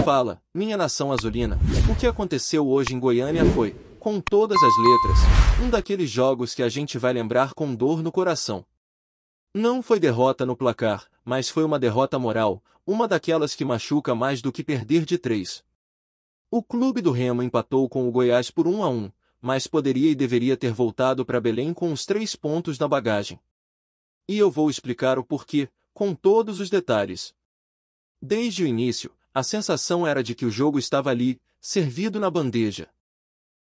Fala, minha nação azulina, o que aconteceu hoje em Goiânia foi, com todas as letras, um daqueles jogos que a gente vai lembrar com dor no coração. Não foi derrota no placar, mas foi uma derrota moral, uma daquelas que machuca mais do que perder de 3. O clube do Remo empatou com o Goiás por 1-1, mas poderia e deveria ter voltado para Belém com os 3 pontos na bagagem. E eu vou explicar o porquê, com todos os detalhes. Desde o início, a sensação era de que o jogo estava ali, servido na bandeja.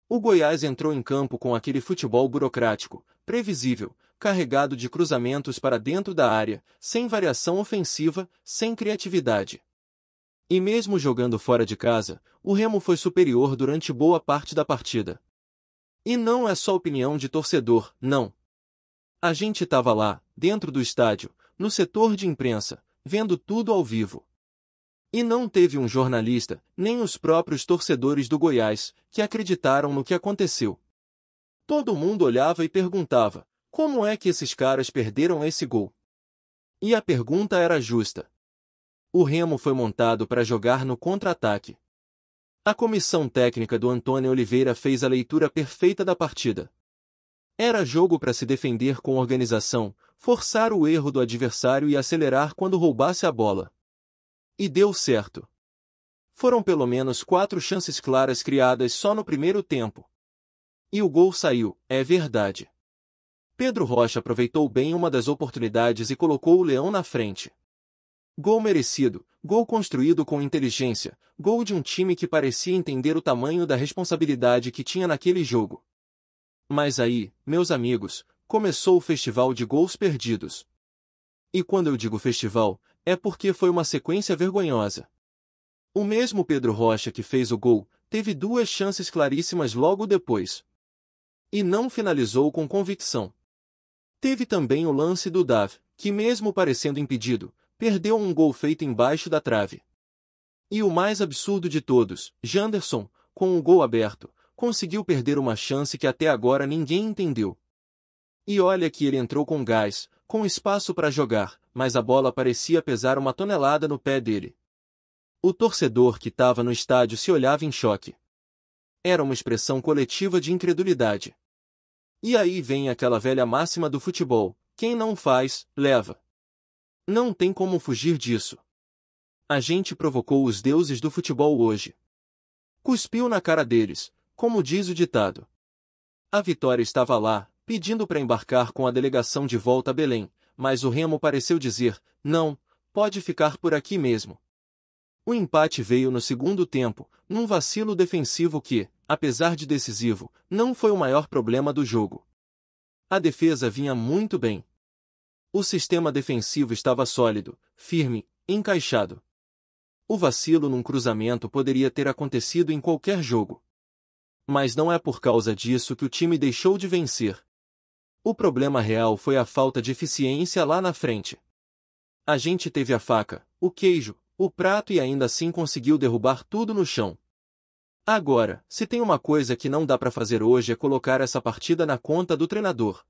O Goiás entrou em campo com aquele futebol burocrático, previsível, carregado de cruzamentos para dentro da área, sem variação ofensiva, sem criatividade. E mesmo jogando fora de casa, o Remo foi superior durante boa parte da partida. E não é só opinião de torcedor, não. A gente estava lá, dentro do estádio, no setor de imprensa, vendo tudo ao vivo. E não teve um jornalista, nem os próprios torcedores do Goiás, que acreditaram no que aconteceu. Todo mundo olhava e perguntava, como é que esses caras perderam esse gol? E a pergunta era justa. O Remo foi montado para jogar no contra-ataque. A comissão técnica do Antônio Oliveira fez a leitura perfeita da partida. Era jogo para se defender com organização, forçar o erro do adversário e acelerar quando roubasse a bola. E deu certo. Foram pelo menos 4 chances claras criadas só no primeiro tempo. E o gol saiu, é verdade. Pedro Rocha aproveitou bem uma das oportunidades e colocou o Leão na frente. Gol merecido, gol construído com inteligência, gol de um time que parecia entender o tamanho da responsabilidade que tinha naquele jogo. Mas aí, meus amigos, começou o festival de gols perdidos. E quando eu digo festival, é porque foi uma sequência vergonhosa. O mesmo Pedro Rocha que fez o gol, teve 2 chances claríssimas logo depois. E não finalizou com convicção. Teve também o lance do Dav, que mesmo parecendo impedido, perdeu um gol feito embaixo da trave. E o mais absurdo de todos, Janderson, com o gol aberto, conseguiu perder uma chance que até agora ninguém entendeu. E olha que ele entrou com gás, com espaço para jogar, mas a bola parecia pesar 1 tonelada no pé dele. O torcedor que estava no estádio se olhava em choque. Era uma expressão coletiva de incredulidade. E aí vem aquela velha máxima do futebol, quem não faz, leva. Não tem como fugir disso. A gente provocou os deuses do futebol hoje. Cuspiu na cara deles, como diz o ditado. A Vitória estava lá, pedindo para embarcar com a delegação de volta a Belém, mas o Remo pareceu dizer, não, pode ficar por aqui mesmo. O empate veio no segundo tempo, num vacilo defensivo que, apesar de decisivo, não foi o maior problema do jogo. A defesa vinha muito bem. O sistema defensivo estava sólido, firme, encaixado. O vacilo num cruzamento poderia ter acontecido em qualquer jogo. Mas não é por causa disso que o time deixou de vencer. O problema real foi a falta de eficiência lá na frente. A gente teve a faca, o queijo, o prato e ainda assim conseguiu derrubar tudo no chão. Agora, se tem uma coisa que não dá para fazer hoje é colocar essa partida na conta do treinador.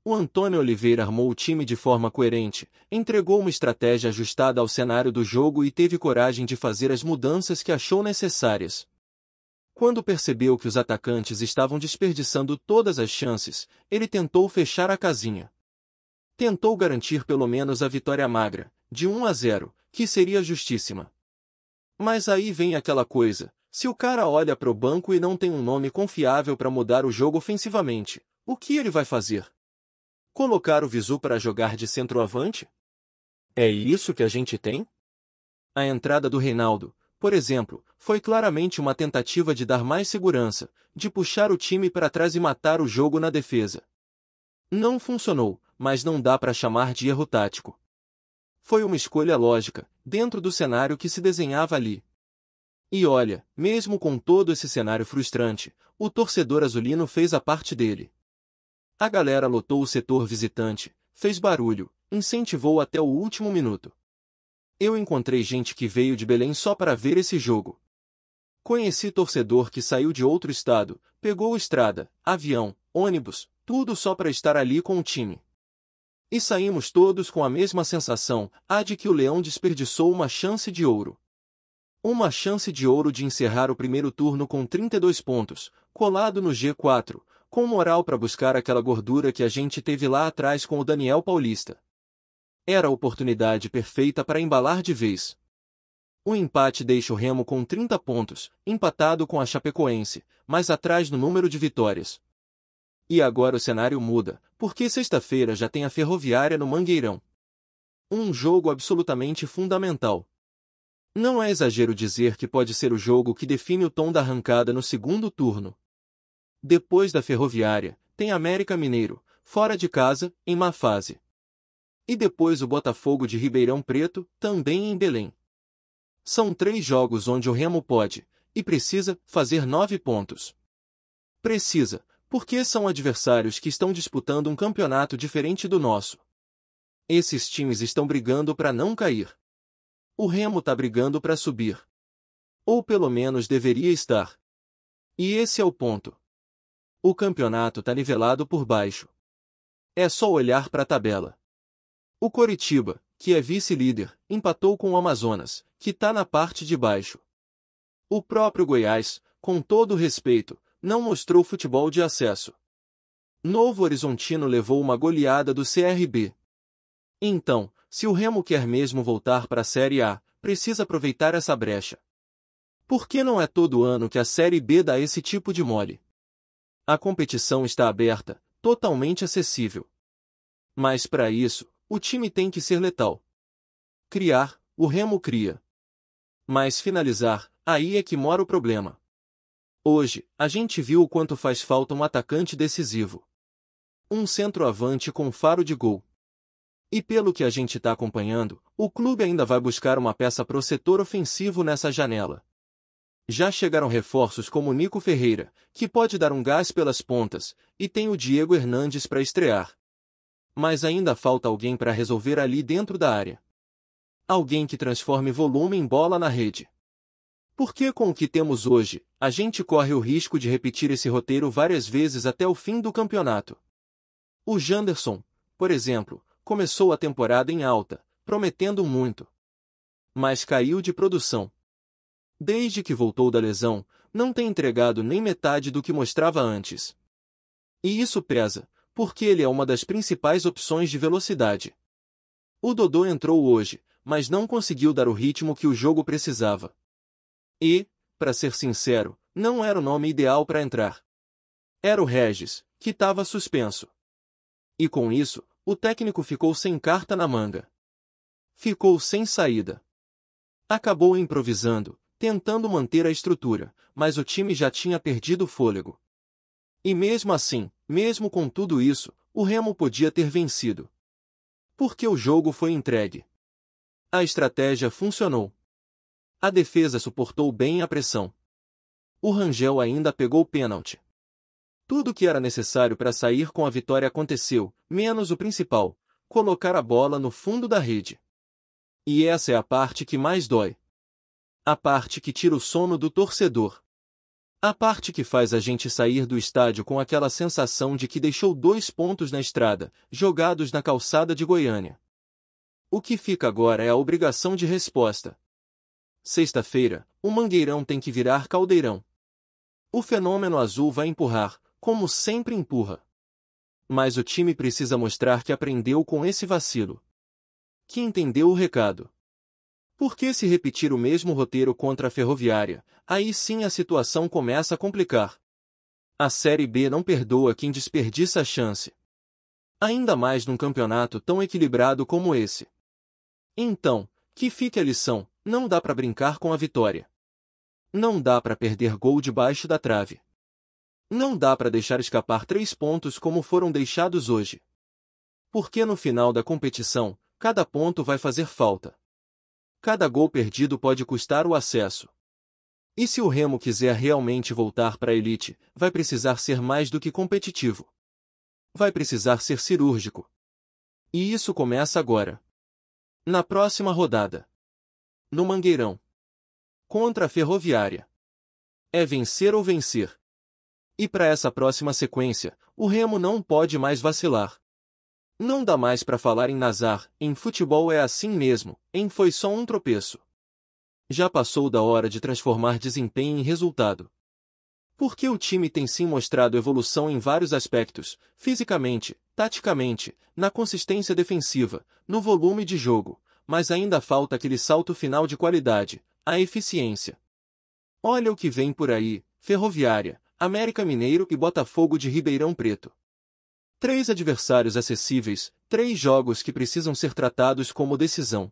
O Antônio Oliveira armou o time de forma coerente, entregou uma estratégia ajustada ao cenário do jogo e teve coragem de fazer as mudanças que achou necessárias. Quando percebeu que os atacantes estavam desperdiçando todas as chances, ele tentou fechar a casinha. Tentou garantir pelo menos a vitória magra, de 1-0, que seria justíssima. Mas aí vem aquela coisa, se o cara olha para o banco e não tem um nome confiável para mudar o jogo ofensivamente, o que ele vai fazer? Colocar o Visu para jogar de centroavante? É isso que a gente tem? A entrada do Reinaldo, por exemplo, foi claramente uma tentativa de dar mais segurança, de puxar o time para trás e matar o jogo na defesa. Não funcionou, mas não dá para chamar de erro tático. Foi uma escolha lógica, dentro do cenário que se desenhava ali. E olha, mesmo com todo esse cenário frustrante, o torcedor azulino fez a parte dele. A galera lotou o setor visitante, fez barulho, incentivou até o último minuto. Eu encontrei gente que veio de Belém só para ver esse jogo. Conheci torcedor que saiu de outro estado, pegou estrada, avião, ônibus, tudo só para estar ali com o time. E saímos todos com a mesma sensação, a de que o Leão desperdiçou uma chance de ouro. Uma chance de ouro de encerrar o primeiro turno com 32 pontos, colado no G4, com moral para buscar aquela gordura que a gente teve lá atrás com o Daniel Paulista. Era a oportunidade perfeita para embalar de vez. O empate deixa o Remo com 30 pontos, empatado com a Chapecoense, mas atrás no número de vitórias. E agora o cenário muda, porque sexta-feira já tem a Ferroviária no Mangueirão. Um jogo absolutamente fundamental. Não é exagero dizer que pode ser o jogo que define o tom da arrancada no segundo turno. Depois da Ferroviária, tem América Mineiro, fora de casa, em má fase. E depois o Botafogo de Ribeirão Preto, também em Belém. São 3 jogos onde o Remo pode, e precisa, fazer 9 pontos. Precisa, porque são adversários que estão disputando um campeonato diferente do nosso. Esses times estão brigando para não cair. O Remo está brigando para subir. Ou pelo menos deveria estar. E esse é o ponto. O campeonato está nivelado por baixo. É só olhar para a tabela. O Coritiba, que é vice-líder, empatou com o Amazonas, que está na parte de baixo. O próprio Goiás, com todo o respeito, não mostrou futebol de acesso. Novo Horizontino levou uma goleada do CRB. Então, se o Remo quer mesmo voltar para a Série A, precisa aproveitar essa brecha. Por que não é todo ano que a Série B dá esse tipo de mole? A competição está aberta, totalmente acessível. Mas para isso, o time tem que ser letal. Criar, o Remo cria. Mas finalizar, aí é que mora o problema. Hoje, a gente viu o quanto faz falta um atacante decisivo. Um centroavante com faro de gol. E pelo que a gente está acompanhando, o clube ainda vai buscar uma peça pro setor ofensivo nessa janela. Já chegaram reforços como Nico Ferreira, que pode dar um gás pelas pontas, e tem o Diego Hernandes para estrear. Mas ainda falta alguém para resolver ali dentro da área. Alguém que transforme volume em bola na rede. Porque com o que temos hoje, a gente corre o risco de repetir esse roteiro várias vezes até o fim do campeonato. O Janderson, por exemplo, começou a temporada em alta, prometendo muito. Mas caiu de produção. Desde que voltou da lesão, não tem entregado nem metade do que mostrava antes. E isso pesa, porque ele é uma das principais opções de velocidade. O Dodô entrou hoje, mas não conseguiu dar o ritmo que o jogo precisava. E, para ser sincero, não era o nome ideal para entrar. Era o Regis, que estava suspenso. E com isso, o técnico ficou sem carta na manga. Ficou sem saída. Acabou improvisando, tentando manter a estrutura, mas o time já tinha perdido o fôlego. E mesmo assim, mesmo com tudo isso, o Remo podia ter vencido. Porque o jogo foi entregue. A estratégia funcionou. A defesa suportou bem a pressão. O Rangel ainda pegou o pênalti. Tudo o que era necessário para sair com a vitória aconteceu, menos o principal, colocar a bola no fundo da rede. E essa é a parte que mais dói. A parte que tira o sono do torcedor. A parte que faz a gente sair do estádio com aquela sensação de que deixou 2 pontos na estrada, jogados na calçada de Goiânia. O que fica agora é a obrigação de resposta. Sexta-feira, o Mangueirão tem que virar caldeirão. O fenômeno azul vai empurrar, como sempre empurra. Mas o time precisa mostrar que aprendeu com esse vacilo. Que entendeu o recado. Porque se repetir o mesmo roteiro contra a Ferroviária, aí sim a situação começa a complicar. A Série B não perdoa quem desperdiça a chance. Ainda mais num campeonato tão equilibrado como esse. Então, que fique a lição, não dá para brincar com a vitória. Não dá para perder gol debaixo da trave. Não dá para deixar escapar 3 pontos como foram deixados hoje. Porque no final da competição, cada ponto vai fazer falta. Cada gol perdido pode custar o acesso. E se o Remo quiser realmente voltar para a elite, vai precisar ser mais do que competitivo. Vai precisar ser cirúrgico. E isso começa agora. Na próxima rodada. No Mangueirão. Contra a Ferroviária. É vencer ou vencer. E para essa próxima sequência, o Remo não pode mais vacilar. Não dá mais para falar em Nazar, em futebol é assim mesmo, em foi só um tropeço. Já passou da hora de transformar desempenho em resultado. Porque o time tem sim mostrado evolução em vários aspectos, fisicamente, taticamente, na consistência defensiva, no volume de jogo, mas ainda falta aquele salto final de qualidade, a eficiência. Olha o que vem por aí: Ferroviária, América Mineiro e Botafogo de Ribeirão Preto. 3 adversários acessíveis, 3 jogos que precisam ser tratados como decisão.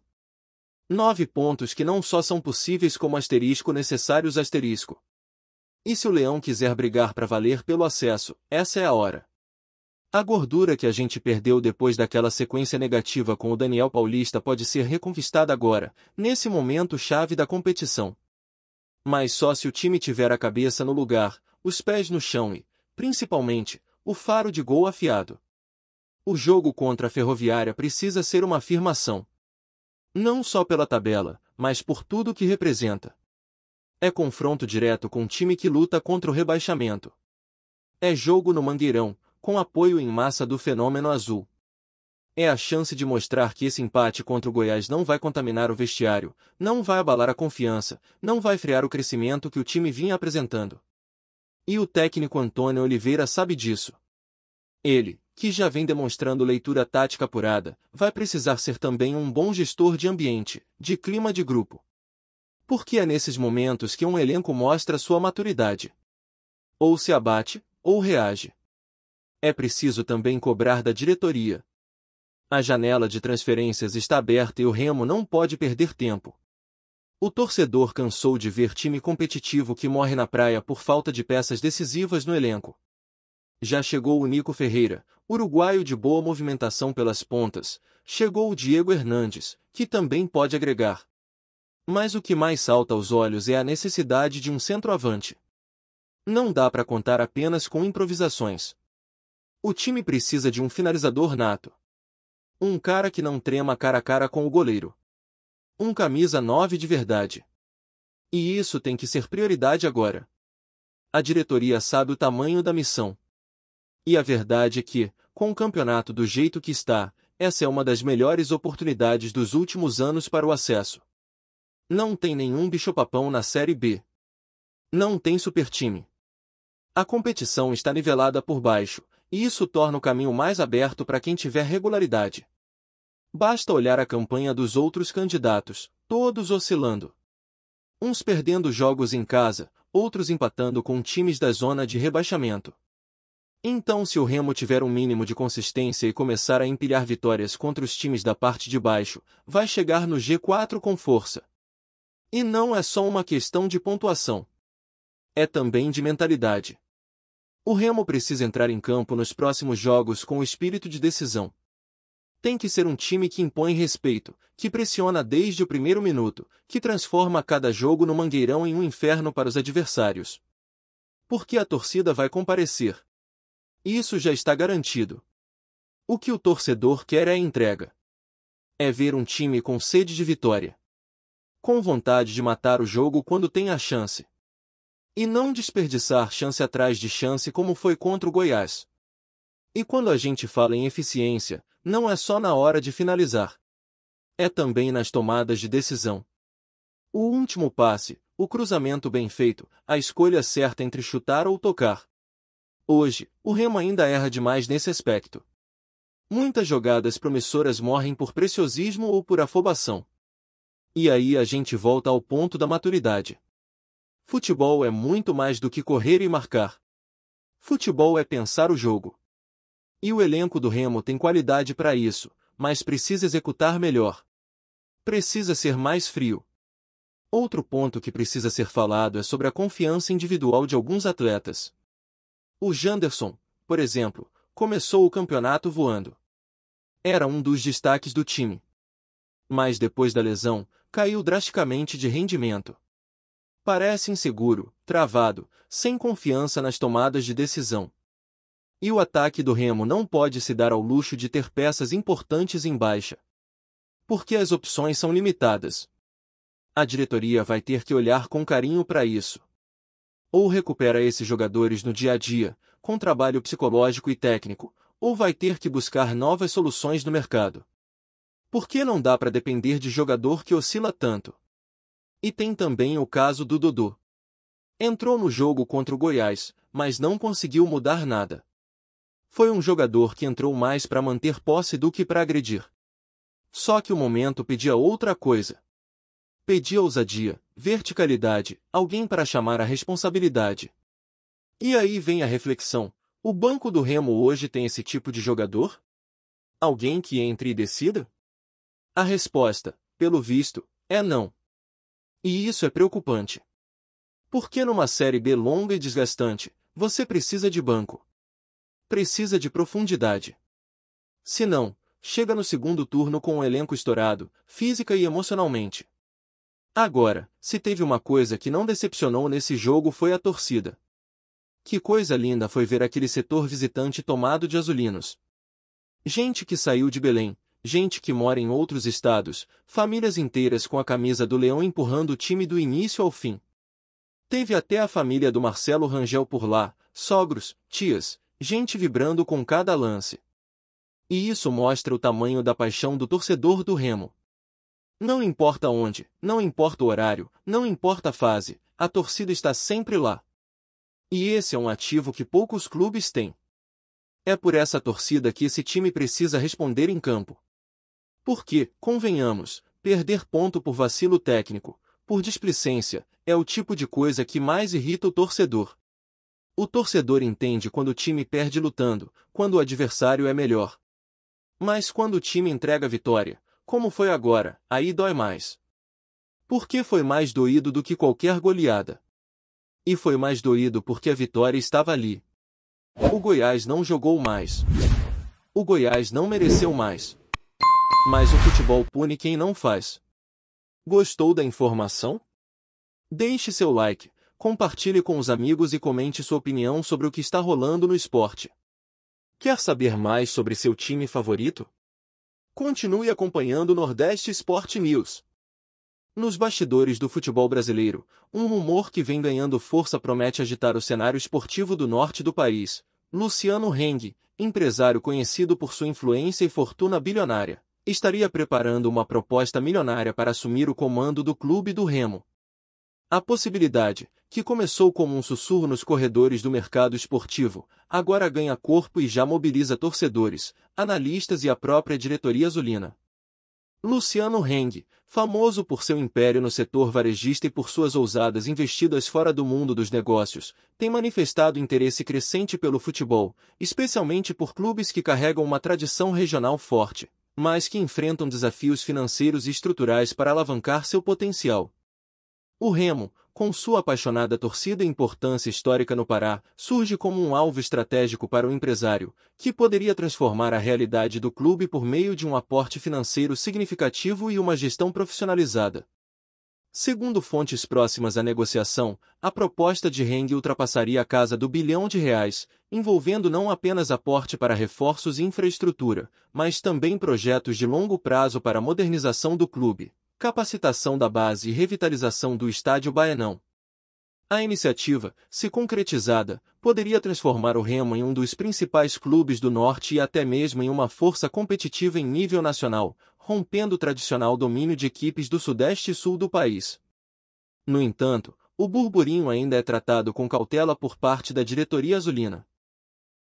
9 pontos que não só são possíveis como asterisco necessários asterisco. E se o Leão quiser brigar para valer pelo acesso, essa é a hora. A gordura que a gente perdeu depois daquela sequência negativa com o Daniel Paulista pode ser reconquistada agora, nesse momento chave da competição. Mas só se o time tiver a cabeça no lugar, os pés no chão e, principalmente, o faro de gol afiado. O jogo contra a Ferroviária precisa ser uma afirmação. Não só pela tabela, mas por tudo que representa. É confronto direto com um time que luta contra o rebaixamento. É jogo no Mangueirão, com apoio em massa do Fenômeno Azul. É a chance de mostrar que esse empate contra o Goiás não vai contaminar o vestiário, não vai abalar a confiança, não vai frear o crescimento que o time vinha apresentando. E o técnico Antônio Oliveira sabe disso. Ele, que já vem demonstrando leitura tática apurada, vai precisar ser também um bom gestor de ambiente, de clima de grupo. Porque é nesses momentos que um elenco mostra sua maturidade. Ou se abate, ou reage. É preciso também cobrar da diretoria. A janela de transferências está aberta e o Remo não pode perder tempo. O torcedor cansou de ver time competitivo que morre na praia por falta de peças decisivas no elenco. Já chegou o Nico Ferreira, uruguaio de boa movimentação pelas pontas, chegou o Diego Hernandes, que também pode agregar. Mas o que mais salta aos olhos é a necessidade de um centroavante. Não dá para contar apenas com improvisações. O time precisa de um finalizador nato. Um cara que não trema cara a cara com o goleiro. Um camisa 9 de verdade. E isso tem que ser prioridade agora. A diretoria sabe o tamanho da missão. E a verdade é que, com o campeonato do jeito que está, essa é uma das melhores oportunidades dos últimos anos para o acesso. Não tem nenhum bicho-papão na Série B. Não tem supertime. A competição está nivelada por baixo, e isso torna o caminho mais aberto para quem tiver regularidade. Basta olhar a campanha dos outros candidatos, todos oscilando. Uns perdendo jogos em casa, outros empatando com times da zona de rebaixamento. Então, se o Remo tiver um mínimo de consistência e começar a empilhar vitórias contra os times da parte de baixo, vai chegar no G4 com força. E não é só uma questão de pontuação. É também de mentalidade. O Remo precisa entrar em campo nos próximos jogos com o espírito de decisão. Tem que ser um time que impõe respeito, que pressiona desde o primeiro minuto, que transforma cada jogo no Mangueirão em um inferno para os adversários. Porque a torcida vai comparecer. Isso já está garantido. O que o torcedor quer é a entrega. É ver um time com sede de vitória. Com vontade de matar o jogo quando tem a chance. E não desperdiçar chance atrás de chance como foi contra o Goiás. E quando a gente fala em eficiência, não é só na hora de finalizar. É também nas tomadas de decisão. O último passe, o cruzamento bem feito, a escolha certa entre chutar ou tocar. Hoje, o Remo ainda erra demais nesse aspecto. Muitas jogadas promissoras morrem por preciosismo ou por afobação. E aí a gente volta ao ponto da maturidade. Futebol é muito mais do que correr e marcar. Futebol é pensar o jogo. E o elenco do Remo tem qualidade para isso, mas precisa executar melhor. Precisa ser mais frio. Outro ponto que precisa ser falado é sobre a confiança individual de alguns atletas. O Janderson, por exemplo, começou o campeonato voando. Era um dos destaques do time. Mas depois da lesão, caiu drasticamente de rendimento. Parece inseguro, travado, sem confiança nas tomadas de decisão. E o ataque do Remo não pode se dar ao luxo de ter peças importantes em baixa. Porque as opções são limitadas. A diretoria vai ter que olhar com carinho para isso. Ou recupera esses jogadores no dia a dia, com trabalho psicológico e técnico, ou vai ter que buscar novas soluções no mercado. Porque não dá para depender de jogador que oscila tanto. E tem também o caso do Dodô. Entrou no jogo contra o Goiás, mas não conseguiu mudar nada. Foi um jogador que entrou mais para manter posse do que para agredir. Só que o momento pedia outra coisa. Pedia ousadia, verticalidade, alguém para chamar a responsabilidade. E aí vem a reflexão: o banco do Remo hoje tem esse tipo de jogador? Alguém que entre e decida? A resposta, pelo visto, é não. E isso é preocupante. Porque numa Série B longa e desgastante, você precisa de banco. Precisa de profundidade. Se não, chega no segundo turno com um elenco estourado, física e emocionalmente. Agora, se teve uma coisa que não decepcionou nesse jogo foi a torcida. Que coisa linda foi ver aquele setor visitante tomado de azulinos. Gente que saiu de Belém, gente que mora em outros estados, famílias inteiras com a camisa do Leão empurrando o time do início ao fim. Teve até a família do Marcelo Rangel por lá, sogros, tias, gente vibrando com cada lance. E isso mostra o tamanho da paixão do torcedor do Remo. Não importa onde, não importa o horário, não importa a fase, a torcida está sempre lá. E esse é um ativo que poucos clubes têm. É por essa torcida que esse time precisa responder em campo. Porque, convenhamos, perder ponto por vacilo técnico, por displicência, é o tipo de coisa que mais irrita o torcedor. O torcedor entende quando o time perde lutando, quando o adversário é melhor. Mas quando o time entrega a vitória, como foi agora, aí dói mais. Porque foi mais doído do que qualquer goleada. E foi mais doído porque a vitória estava ali. O Goiás não jogou mais. O Goiás não mereceu mais. Mas o futebol pune quem não faz. Gostou da informação? Deixe seu like, compartilhe com os amigos e comente sua opinião sobre o que está rolando no esporte. Quer saber mais sobre seu time favorito? Continue acompanhando o Nordeste Sport News. Nos bastidores do futebol brasileiro, um rumor que vem ganhando força promete agitar o cenário esportivo do norte do país. Luciano Heng, empresário conhecido por sua influência e fortuna bilionária, estaria preparando uma proposta milionária para assumir o comando do clube do Remo. A possibilidade, que começou como um sussurro nos corredores do mercado esportivo, agora ganha corpo e já mobiliza torcedores, analistas e a própria diretoria azulina. Luciano Heng, famoso por seu império no setor varejista e por suas ousadas investidas fora do mundo dos negócios, tem manifestado interesse crescente pelo futebol, especialmente por clubes que carregam uma tradição regional forte, mas que enfrentam desafios financeiros e estruturais para alavancar seu potencial. O Remo, com sua apaixonada torcida e importância histórica no Pará, surge como um alvo estratégico para o empresário, que poderia transformar a realidade do clube por meio de um aporte financeiro significativo e uma gestão profissionalizada. Segundo fontes próximas à negociação, a proposta de Heng ultrapassaria a casa do R$ 1 bilhão, envolvendo não apenas aporte para reforços e infraestrutura, mas também projetos de longo prazo para a modernização do clube, capacitação da base e revitalização do estádio Baianão. A iniciativa, se concretizada, poderia transformar o Remo em um dos principais clubes do Norte e até mesmo em uma força competitiva em nível nacional, rompendo o tradicional domínio de equipes do Sudeste e Sul do país. No entanto, o burburinho ainda é tratado com cautela por parte da diretoria azulina.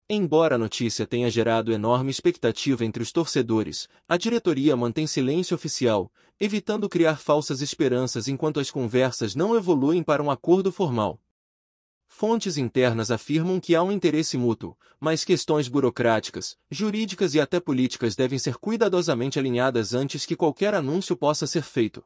Embora a notícia tenha gerado enorme expectativa entre os torcedores, a diretoria mantém silêncio oficial, evitando criar falsas esperanças enquanto as conversas não evoluem para um acordo formal. Fontes internas afirmam que há um interesse mútuo, mas questões burocráticas, jurídicas e até políticas devem ser cuidadosamente alinhadas antes que qualquer anúncio possa ser feito.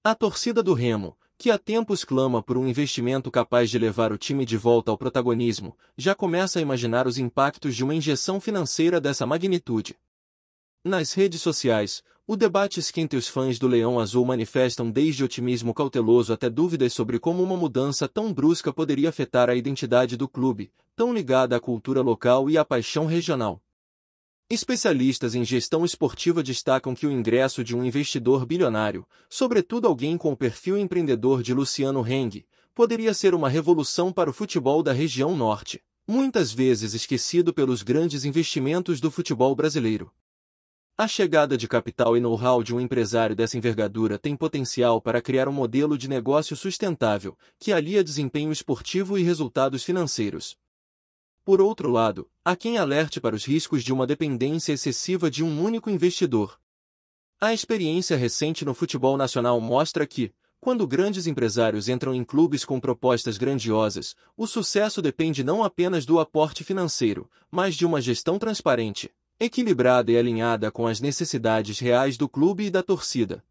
A torcida do Remo, que há tempos clama por um investimento capaz de levar o time de volta ao protagonismo, já começa a imaginar os impactos de uma injeção financeira dessa magnitude. Nas redes sociais, o debate esquenta e os fãs do Leão Azul manifestam desde otimismo cauteloso até dúvidas sobre como uma mudança tão brusca poderia afetar a identidade do clube, tão ligada à cultura local e à paixão regional. Especialistas em gestão esportiva destacam que o ingresso de um investidor bilionário, sobretudo alguém com o perfil empreendedor de Luciano Heng, poderia ser uma revolução para o futebol da região norte, muitas vezes esquecido pelos grandes investimentos do futebol brasileiro. A chegada de capital e know-how de um empresário dessa envergadura tem potencial para criar um modelo de negócio sustentável, que alia desempenho esportivo e resultados financeiros. Por outro lado, há quem alerte para os riscos de uma dependência excessiva de um único investidor. A experiência recente no futebol nacional mostra que, quando grandes empresários entram em clubes com propostas grandiosas, o sucesso depende não apenas do aporte financeiro, mas de uma gestão transparente, equilibrada e alinhada com as necessidades reais do clube e da torcida.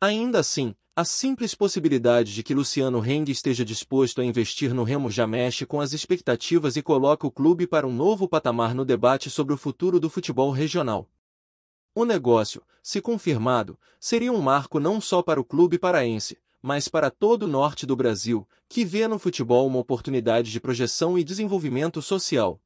Ainda assim, a simples possibilidade de que Luciano Heng esteja disposto a investir no Remo já mexe com as expectativas e coloca o clube para um novo patamar no debate sobre o futuro do futebol regional. O negócio, se confirmado, seria um marco não só para o clube paraense, mas para todo o norte do Brasil, que vê no futebol uma oportunidade de projeção e desenvolvimento social.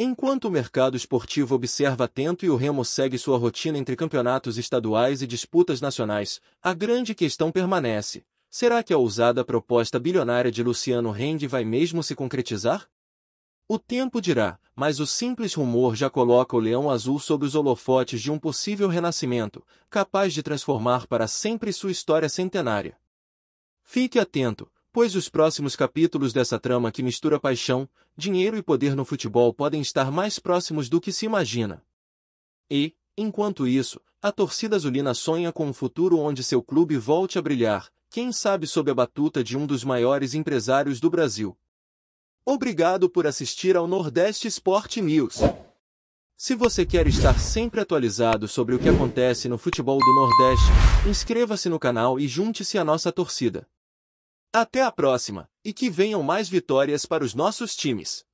Enquanto o mercado esportivo observa atento e o Remo segue sua rotina entre campeonatos estaduais e disputas nacionais, a grande questão permanece: será que a ousada proposta bilionária de Luciano Heng vai mesmo se concretizar? O tempo dirá, mas o simples rumor já coloca o Leão Azul sob os holofotes de um possível renascimento, capaz de transformar para sempre sua história centenária. Fique atento, pois os próximos capítulos dessa trama que mistura paixão, dinheiro e poder no futebol podem estar mais próximos do que se imagina. E, enquanto isso, a torcida azulina sonha com um futuro onde seu clube volte a brilhar, quem sabe sob a batuta de um dos maiores empresários do Brasil. Obrigado por assistir ao Nordeste Sport News. Se você quer estar sempre atualizado sobre o que acontece no futebol do Nordeste, inscreva-se no canal e junte-se à nossa torcida. Até a próxima, e que venham mais vitórias para os nossos times.